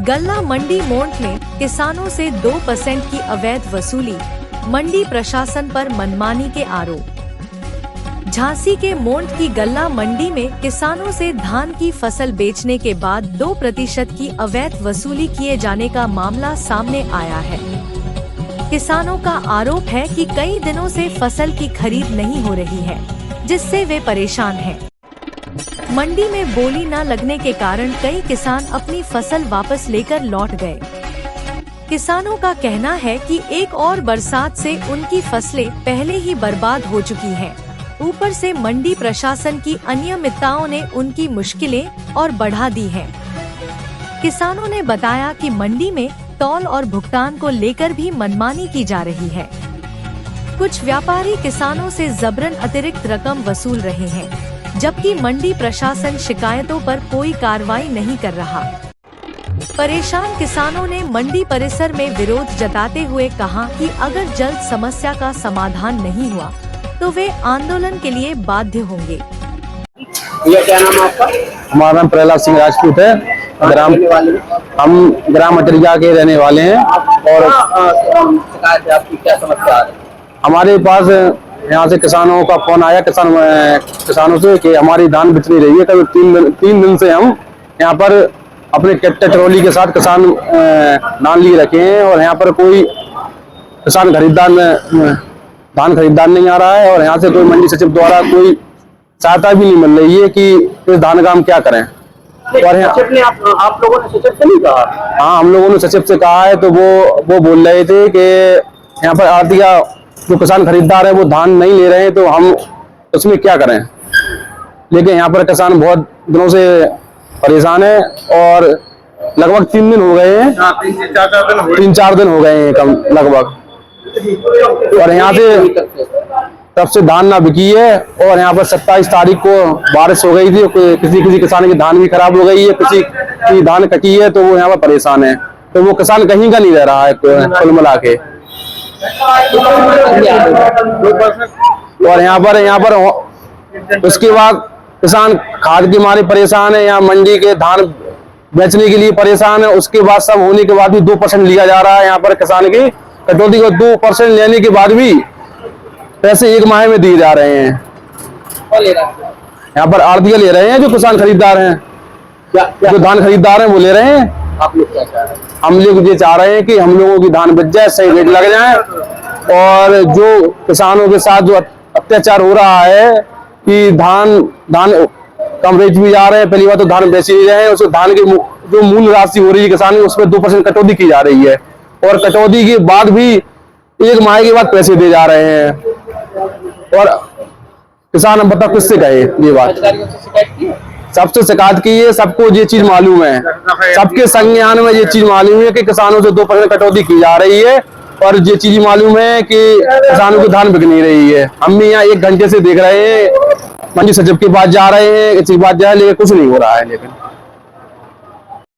गल्ला मंडी मोंट में किसानों से 2% की अवैध वसूली, मंडी प्रशासन पर मनमानी के आरोप। झांसी के मोंट की गल्ला मंडी में किसानों से धान की फसल बेचने के बाद 2% की अवैध वसूली किए जाने का मामला सामने आया है। किसानों का आरोप है कि कई दिनों से फसल की खरीद नहीं हो रही है, जिससे वे परेशान हैं। मंडी में बोली न लगने के कारण कई किसान अपनी फसल वापस लेकर लौट गए। किसानों का कहना है कि एक और बरसात से उनकी फसलें पहले ही बर्बाद हो चुकी हैं। ऊपर से मंडी प्रशासन की अनियमितताओं ने उनकी मुश्किलें और बढ़ा दी हैं। किसानों ने बताया कि मंडी में तौल और भुगतान को लेकर भी मनमानी की जा रही है। कुछ व्यापारी किसानों से जबरन अतिरिक्त रकम वसूल रहे हैं, जबकि मंडी प्रशासन शिकायतों पर कोई कार्रवाई नहीं कर रहा। परेशान किसानों ने मंडी परिसर में विरोध जताते हुए कहा कि अगर जल्द समस्या का समाधान नहीं हुआ तो वे आंदोलन के लिए बाध्य होंगे। ये क्या नाम है आपका? हमारा नाम प्रहलाद सिंह राजपूत है। हम ग्राम अटरिया के रहने वाले हैं। और शिकायत है आपकी, क्या समस्या है? हमारे पास यहाँ से किसानों का फोन आया, किसानों से कि हमारी धान बिक नहीं रही है। कभी तीन दिन से हम यहाँ पर अपने ट्रैक्टर ट्रॉली के साथ किसान धान लिए रखे हैं और यहाँ पर कोई किसान धान खरीदार नहीं आ रहा है और यहाँ से कोई मंडी सचिव द्वारा कोई सहायता भी नहीं मिल रही है कि इस धान का हम क्या करें। और सचिव ने आप लोगों ने सचिव से नहीं कहा? हाँ, हम लोगों ने सचिव से कहा है तो वो बोल रहे थे कि यहाँ पर आर्थिया जो किसान खरीदार है वो धान नहीं ले रहे हैं तो हम उसमें क्या करें। लेकिन यहाँ पर किसान बहुत दिनों से परेशान है और लगभग 3 दिन हो गए हैं। 3-4 दिन हो गए हैं कम लगभग। और यहाँ से तब से धान ना बिकी है और यहाँ पर 27 तारीख को बारिश हो गई थी। किसी किसान की धान भी खराब हो गई है, किसी की धान कटी है तो वो यहाँ पर परेशान है। तो वो किसान कहीं का नहीं रह रहा है कुल मिला के। और यहाँ पर उसके बाद किसान खाद के मारे परेशान है, यहाँ मंडी के धान बेचने के लिए परेशान है। उसके बाद सब होने के बाद भी 2% लिया जा रहा है। यहाँ पर किसान की कटौती को 2% लेने के बाद भी पैसे 1 माह में दिए जा रहे हैं। यहाँ पर आड़तिया ले रहे हैं, जो किसान खरीदार हैं, जो धान खरीदार हैं वो ले रहे हैं। आप लोग क्या चाह रहे हैं? हम लोग ये चाह रहे हैं कि हम लोगों की धान बिक जाए, सही रेट लग जाए। और जो किसानों के साथ जो अत्याचार हो रहा है कि धान कम रेट भी जा रहे हैं, पहली बार तो धान बेच नहीं रहे हैं, उसको धान की जो मूल राशि हो रही है किसान की उसमें 2% कटौती की जा रही है और कटौती के बाद भी 1 माह के बाद पैसे दे जा रहे हैं। और किसान अब बता किससे कहे ये बात। सबसे शिकायत की है, सबको ये चीज मालूम है, सबके संज्ञान में ये चीज मालूम है कि किसानों से 2% कटौती की जा रही है और ये चीज मालूम है कि किसानों की धान बिक नहीं रही है। हम भी यहाँ 1 घंटे से देख रहे हैं, मंडी सचिव के पास जा रहे हैं, किसी के पास जा रहे हैं, लेकिन कुछ नहीं हो रहा है। लेकिन